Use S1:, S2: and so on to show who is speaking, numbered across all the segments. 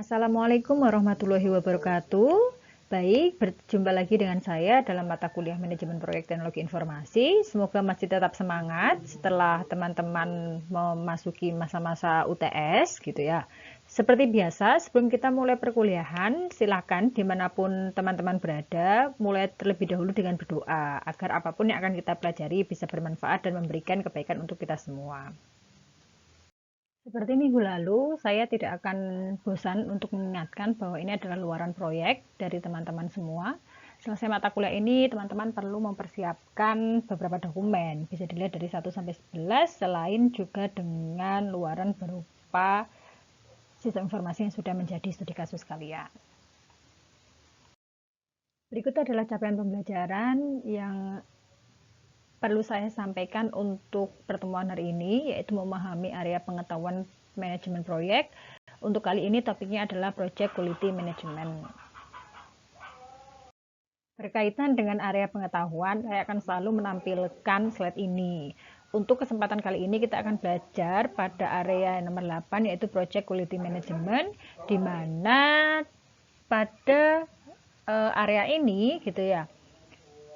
S1: Assalamualaikum warahmatullahi wabarakatuh. Baik, berjumpa lagi dengan saya dalam mata kuliah Manajemen Proyek Teknologi Informasi. Semoga masih tetap semangat setelah teman-teman memasuki masa-masa UTS gitu ya. Seperti biasa, sebelum kita mulai perkuliahan, silakan dimanapun teman-teman berada, mulai terlebih dahulu dengan berdoa, agar apapun yang akan kita pelajari bisa bermanfaat dan memberikan kebaikan untuk kita semua. Seperti minggu lalu, saya tidak akan bosan untuk mengingatkan bahwa ini adalah luaran proyek dari teman-teman semua. Selesai mata kuliah ini, teman-teman perlu mempersiapkan beberapa dokumen. Bisa dilihat dari 1 sampai 11, selain juga dengan luaran berupa sistem informasi yang sudah menjadi studi kasus kalian. Berikut adalah capaian pembelajaran yang perlu saya sampaikan untuk pertemuan hari ini, yaitu memahami area pengetahuan manajemen proyek. Untuk kali ini topiknya adalah Project Quality Management. Berkaitan dengan area pengetahuan, saya akan selalu menampilkan slide ini. Untuk kesempatan kali ini kita akan belajar pada area nomor 8, yaitu Project Quality Management, di mana pada area ini gitu ya,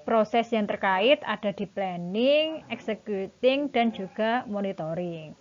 S1: proses yang terkait ada di planning, executing, dan juga monitoring.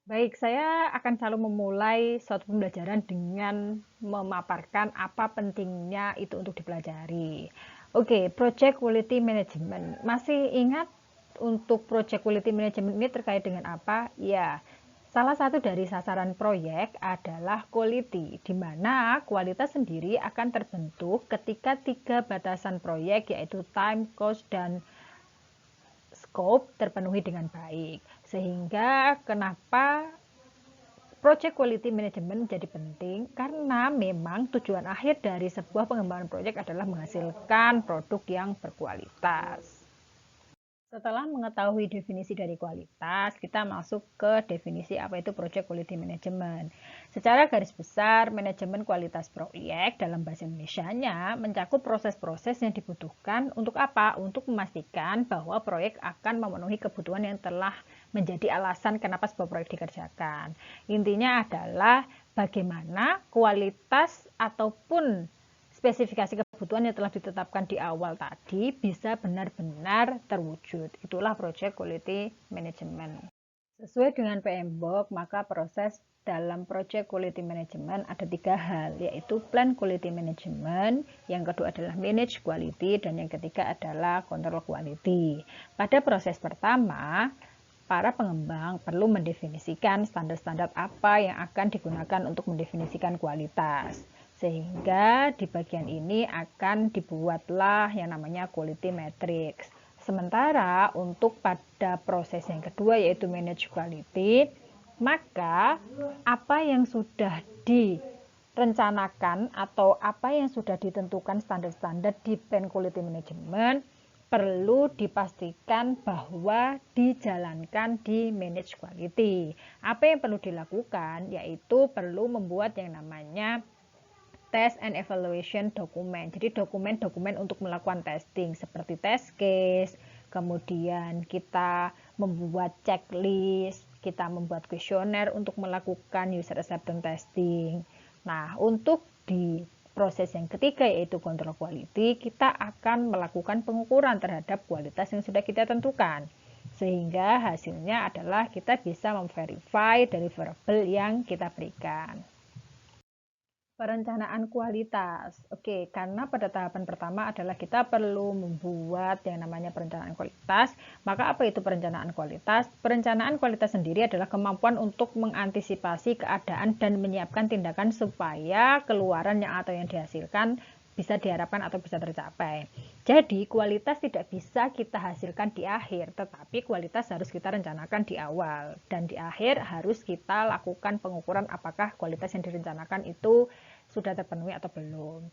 S1: Baik, saya akan selalu memulai suatu pembelajaran dengan memaparkan apa pentingnya itu untuk dipelajari. Oke, Project Quality Management. Masih ingat untuk Project Quality Management ini terkait dengan apa? Ya, salah satu dari sasaran proyek adalah quality, di mana kualitas sendiri akan terbentuk ketika 3 batasan proyek, yaitu time, cost, dan scope terpenuhi dengan baik. Sehingga kenapa Project Quality Management menjadi penting? Karena memang tujuan akhir dari sebuah pengembangan proyek adalah menghasilkan produk yang berkualitas. Setelah mengetahui definisi dari kualitas, kita masuk ke definisi apa itu Project Quality Management. Secara garis besar, manajemen kualitas proyek dalam bahasa Indonesianya mencakup proses-proses yang dibutuhkan untuk apa? Untuk memastikan bahwa proyek akan memenuhi kebutuhan yang telah menjadi alasan kenapa sebuah proyek dikerjakan. Intinya adalah bagaimana kualitas ataupun spesifikasi kebutuhan yang telah ditetapkan di awal tadi bisa benar-benar terwujud. Itulah Project Quality Management. Sesuai dengan PMBOK, maka proses dalam Project Quality Management ada 3 hal, yaitu Plan Quality Management, yang kedua adalah Manage Quality, dan yang ketiga adalah Control Quality. Pada proses pertama, para pengembang perlu mendefinisikan standar-standar apa yang akan digunakan untuk mendefinisikan kualitas. Sehingga di bagian ini akan dibuatlah yang namanya quality matrix. Sementara untuk pada proses yang kedua, yaitu manage quality, maka apa yang sudah direncanakan atau apa yang sudah ditentukan standar-standar di plan quality management perlu dipastikan bahwa dijalankan di manage quality. Apa yang perlu dilakukan? Yaitu perlu membuat yang namanya test and evaluation dokumen. Jadi dokumen-dokumen untuk melakukan testing seperti test case, kemudian kita membuat checklist, kita membuat kuesioner untuk melakukan user acceptance testing. Nah, untuk di proses yang ketiga, yaitu control quality, kita akan melakukan pengukuran terhadap kualitas yang sudah kita tentukan. Sehingga hasilnya adalah kita bisa memverify deliverable yang kita berikan. Perencanaan kualitas. Oke, karena pada tahapan pertama adalah kita perlu membuat yang namanya perencanaan kualitas. Maka apa itu perencanaan kualitas? Perencanaan kualitas sendiri adalah kemampuan untuk mengantisipasi keadaan dan menyiapkan tindakan supaya keluaran yang atau yang dihasilkan bisa diharapkan atau bisa tercapai. Jadi kualitas tidak bisa kita hasilkan di akhir, tetapi kualitas harus kita rencanakan di awal. Dan di akhir harus kita lakukan pengukuran apakah kualitas yang direncanakan itu sudah terpenuhi atau belum.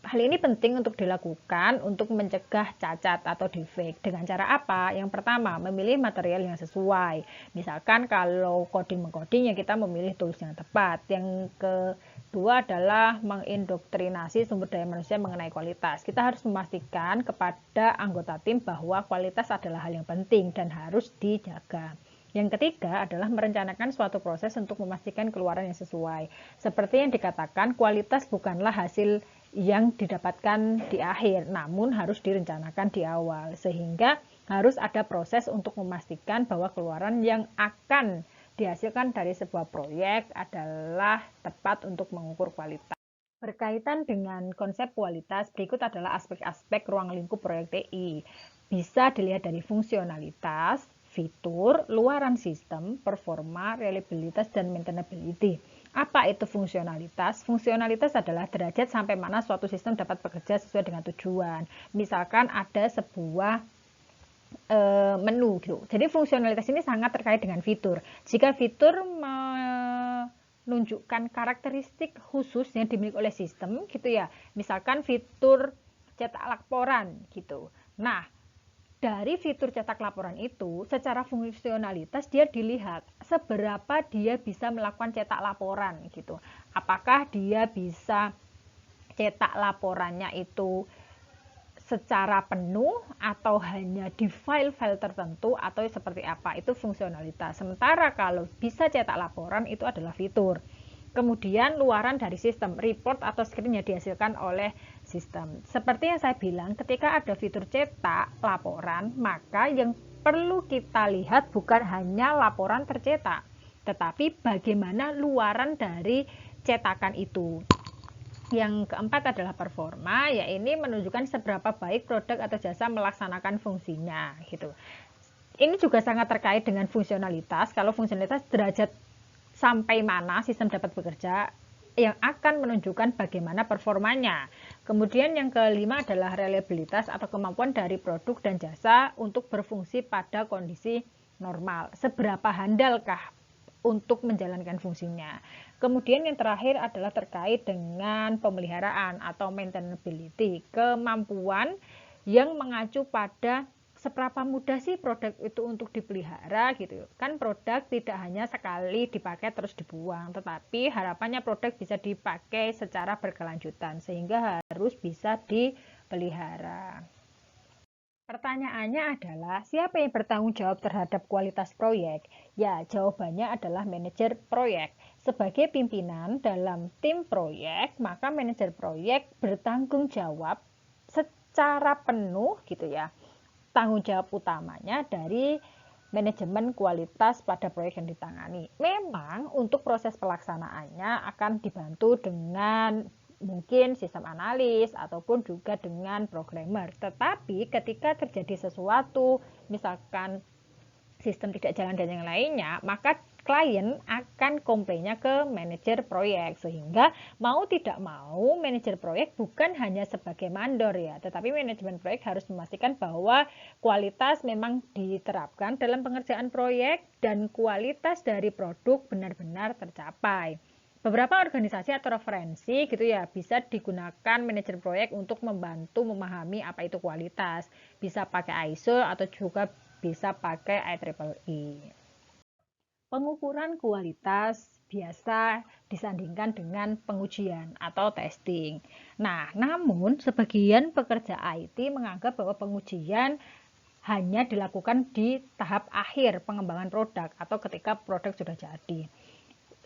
S1: Hal ini penting untuk dilakukan untuk mencegah cacat atau defect. Dengan cara apa? Yang pertama, memilih material yang sesuai. Misalkan kalau coding-mengcoding, ya kita memilih tools yang tepat. Yang kedua adalah mengindoktrinasi sumber daya manusia mengenai kualitas. Kita harus memastikan kepada anggota tim bahwa kualitas adalah hal yang penting dan harus dijaga. Yang ketiga adalah merencanakan suatu proses untuk memastikan keluaran yang sesuai. Seperti yang dikatakan, kualitas bukanlah hasil yang didapatkan di akhir, namun harus direncanakan di awal. Sehingga harus ada proses untuk memastikan bahwa keluaran yang akan dihasilkan dari sebuah proyek adalah tepat untuk mengukur kualitas. Berkaitan dengan konsep kualitas, berikut adalah aspek-aspek ruang lingkup proyek TI. Bisa dilihat dari fungsionalitas, fitur, luaran sistem, performa, reliabilitas, dan maintainability. Apa itu fungsionalitas? Fungsionalitas adalah derajat sampai mana suatu sistem dapat bekerja sesuai dengan tujuan. Misalkan ada sebuah menu gitu. Jadi fungsionalitas ini sangat terkait dengan fitur. Jika fitur menunjukkan karakteristik khusus yang dimiliki oleh sistem gitu ya. Misalkan fitur cetak laporan gitu. Nah, dari fitur cetak laporan itu, secara fungsionalitas dia dilihat seberapa dia bisa melakukan cetak laporan gitu. Apakah dia bisa cetak laporannya itu secara penuh atau hanya di file-file tertentu atau seperti apa, itu fungsionalitas. Sementara kalau bisa cetak laporan itu adalah fitur. Kemudian luaran dari sistem, report atau screen yang dihasilkan oleh sistem. Seperti yang saya bilang, ketika ada fitur cetak laporan, maka yang perlu kita lihat bukan hanya laporan tercetak, tetapi bagaimana luaran dari cetakan itu. Yang keempat adalah performa, ya ini menunjukkan seberapa baik produk atau jasa melaksanakan fungsinya gitu. Ini juga sangat terkait dengan fungsionalitas. Kalau fungsionalitas derajat sampai mana sistem dapat bekerja yang akan menunjukkan bagaimana performanya. Kemudian yang kelima adalah reliabilitas atau kemampuan dari produk dan jasa untuk berfungsi pada kondisi normal. Seberapa handalkah untuk menjalankan fungsinya. Kemudian yang terakhir adalah terkait dengan pemeliharaan atau maintainability, kemampuan yang mengacu pada seberapa mudah sih produk itu untuk dipelihara gitu. Kan produk tidak hanya sekali dipakai terus dibuang, tetapi harapannya produk bisa dipakai secara berkelanjutan sehingga harus bisa dipelihara. Pertanyaannya adalah, siapa yang bertanggung jawab terhadap kualitas proyek? Ya, jawabannya adalah manajer proyek. Sebagai pimpinan dalam tim proyek, maka manajer proyek bertanggung jawab secara penuh gitu ya. Tanggung jawab utamanya dari manajemen kualitas pada proyek yang ditangani. Memang untuk proses pelaksanaannya akan dibantu dengan mungkin sistem analis ataupun juga dengan programmer. Tetapi ketika terjadi sesuatu, misalkan sistem tidak jalan dan yang lainnya, maka klien akan komplainnya ke manajer proyek. Sehingga mau tidak mau manajer proyek bukan hanya sebagai mandor ya, tetapi manajemen proyek harus memastikan bahwa kualitas memang diterapkan dalam pengerjaan proyek dan kualitas dari produk benar-benar tercapai. Beberapa organisasi atau referensi gitu ya bisa digunakan manajer proyek untuk membantu memahami apa itu kualitas. Bisa pakai ISO atau juga bisa pakai IEEE. Pengukuran kualitas biasa disandingkan dengan pengujian atau testing. Nah, namun sebagian pekerja IT menganggap bahwa pengujian hanya dilakukan di tahap akhir pengembangan produk atau ketika produk sudah jadi.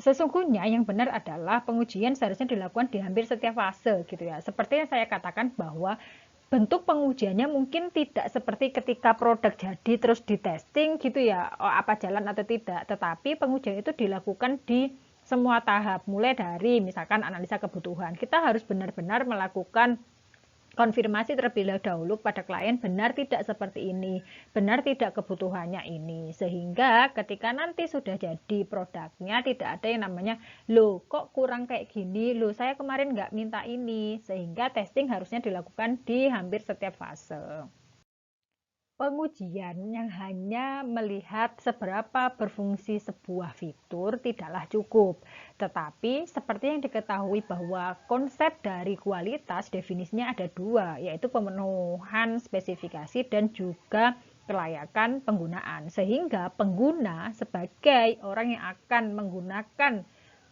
S1: Sesungguhnya yang benar adalah pengujian seharusnya dilakukan di hampir setiap fase gitu ya. Seperti yang saya katakan bahwa bentuk pengujiannya mungkin tidak seperti ketika produk jadi terus di testing gitu ya, apa jalan atau tidak, tetapi pengujian itu dilakukan di semua tahap, mulai dari misalkan analisa kebutuhan. Kita harus benar-benar melakukan konfirmasi terlebih dahulu pada klien, benar tidak seperti ini, benar tidak kebutuhannya ini, sehingga ketika nanti sudah jadi produknya tidak ada yang namanya loh kok kurang kayak gini, loh saya kemarin nggak minta ini, sehingga testing harusnya dilakukan di hampir setiap fase. Pengujian yang hanya melihat seberapa berfungsi sebuah fitur tidaklah cukup. Tetapi seperti yang diketahui bahwa konsep dari kualitas definisinya ada dua, yaitu pemenuhan spesifikasi dan juga kelayakan penggunaan. Sehingga pengguna sebagai orang yang akan menggunakan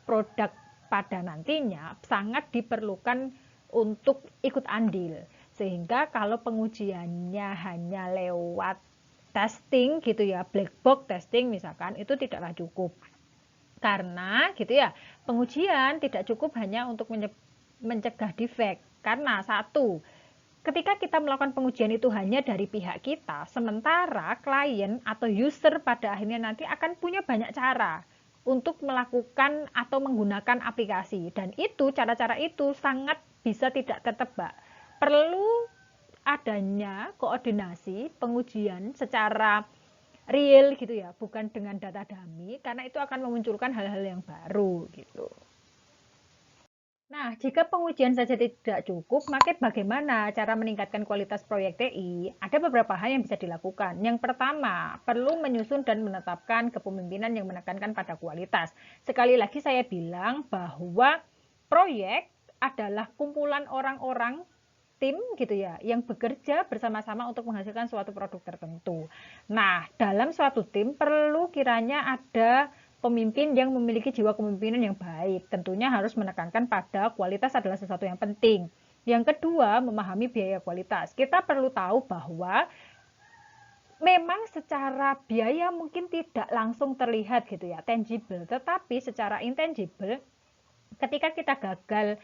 S1: produk pada nantinya sangat diperlukan untuk ikut andil. Sehingga kalau pengujiannya hanya lewat testing gitu ya, black box testing misalkan, itu tidaklah cukup. Karena gitu ya, pengujian tidak cukup hanya untuk mencegah defect. Karena satu, ketika kita melakukan pengujian itu hanya dari pihak kita, sementara klien atau user pada akhirnya nanti akan punya banyak cara untuk melakukan atau menggunakan aplikasi. Dan itu, cara-cara itu sangat bisa tidak tertebak. Perlu adanya koordinasi pengujian secara real gitu ya, bukan dengan data dummy, karena itu akan memunculkan hal-hal yang baru gitu. Nah, jika pengujian saja tidak cukup, maka bagaimana cara meningkatkan kualitas proyek TI? Ada beberapa hal yang bisa dilakukan. Yang pertama, perlu menyusun dan menetapkan kepemimpinan yang menekankan pada kualitas. Sekali lagi saya bilang bahwa proyek adalah kumpulan orang-orang tim gitu ya, yang bekerja bersama-sama untuk menghasilkan suatu produk tertentu. Nah, dalam suatu tim perlu kiranya ada pemimpin yang memiliki jiwa kepemimpinan yang baik. Tentunya harus menekankan pada kualitas adalah sesuatu yang penting. Yang kedua, memahami biaya kualitas. Kita perlu tahu bahwa memang secara biaya mungkin tidak langsung terlihat gitu ya, tangible, tetapi secara intangible ketika kita gagal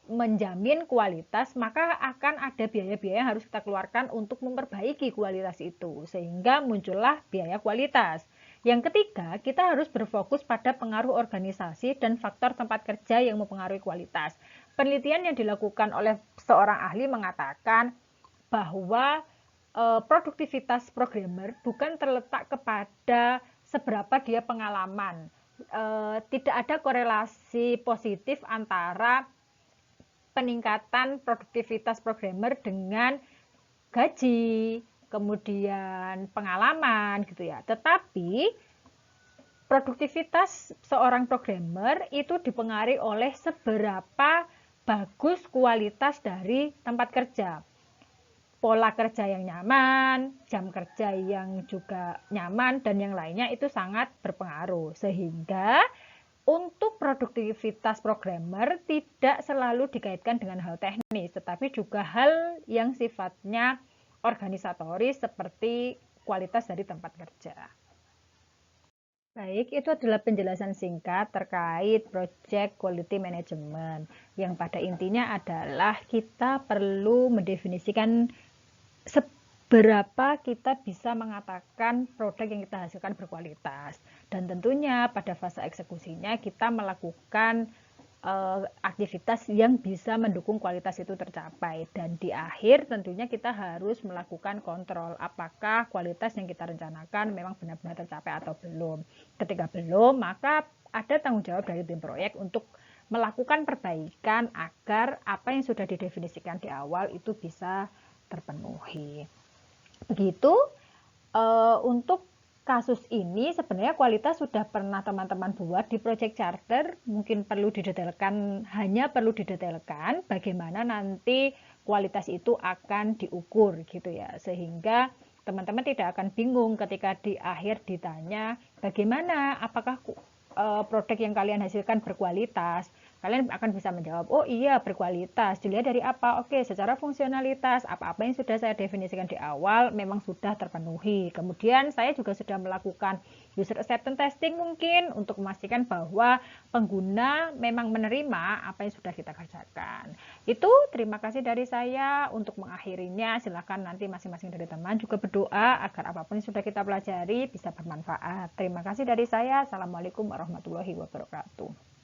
S1: menjamin kualitas, maka akan ada biaya-biaya yang harus kita keluarkan untuk memperbaiki kualitas itu, sehingga muncullah biaya kualitas. Yang ketiga, kita harus berfokus pada pengaruh organisasi dan faktor tempat kerja yang mempengaruhi kualitas. Penelitian yang dilakukan oleh seorang ahli mengatakan bahwa produktivitas programmer bukan terletak kepada seberapa dia pengalaman. Tidak ada korelasi positif antara peningkatan produktivitas programmer dengan gaji, kemudian pengalaman gitu ya. Tetapi produktivitas seorang programmer itu dipengaruhi oleh seberapa bagus kualitas dari tempat kerja. Pola kerja yang nyaman, jam kerja yang juga nyaman, dan yang lainnya itu sangat berpengaruh. Sehingga untuk produktivitas programmer tidak selalu dikaitkan dengan hal teknis, tetapi juga hal yang sifatnya organisatoris seperti kualitas dari tempat kerja. Baik, itu adalah penjelasan singkat terkait project quality management, yang pada intinya adalah kita perlu mendefinisikan seberapa kita bisa mengatakan produk yang kita hasilkan berkualitas. Dan tentunya pada fase eksekusinya kita melakukan aktivitas yang bisa mendukung kualitas itu tercapai. Dan di akhir tentunya kita harus melakukan kontrol apakah kualitas yang kita rencanakan memang benar-benar tercapai atau belum. Ketika belum, maka ada tanggung jawab dari tim proyek untuk melakukan perbaikan agar apa yang sudah didefinisikan di awal itu bisa terpenuhi. Begitu untuk kasus ini sebenarnya kualitas sudah pernah teman-teman buat di project charter, mungkin perlu didetailkan, hanya perlu didetailkan bagaimana nanti kualitas itu akan diukur gitu ya, sehingga teman-teman tidak akan bingung ketika di akhir ditanya bagaimana, apakah produk yang kalian hasilkan berkualitas. Kalian akan bisa menjawab, oh iya berkualitas, dilihat dari apa? Oke, secara fungsionalitas, apa-apa yang sudah saya definisikan di awal memang sudah terpenuhi. Kemudian saya juga sudah melakukan user acceptance testing mungkin untuk memastikan bahwa pengguna memang menerima apa yang sudah kita kerjakan. Itu terima kasih dari saya. Untuk mengakhirinya, silakan nanti masing-masing dari teman juga berdoa agar apapun yang sudah kita pelajari bisa bermanfaat. Terima kasih dari saya. Assalamualaikum warahmatullahi wabarakatuh.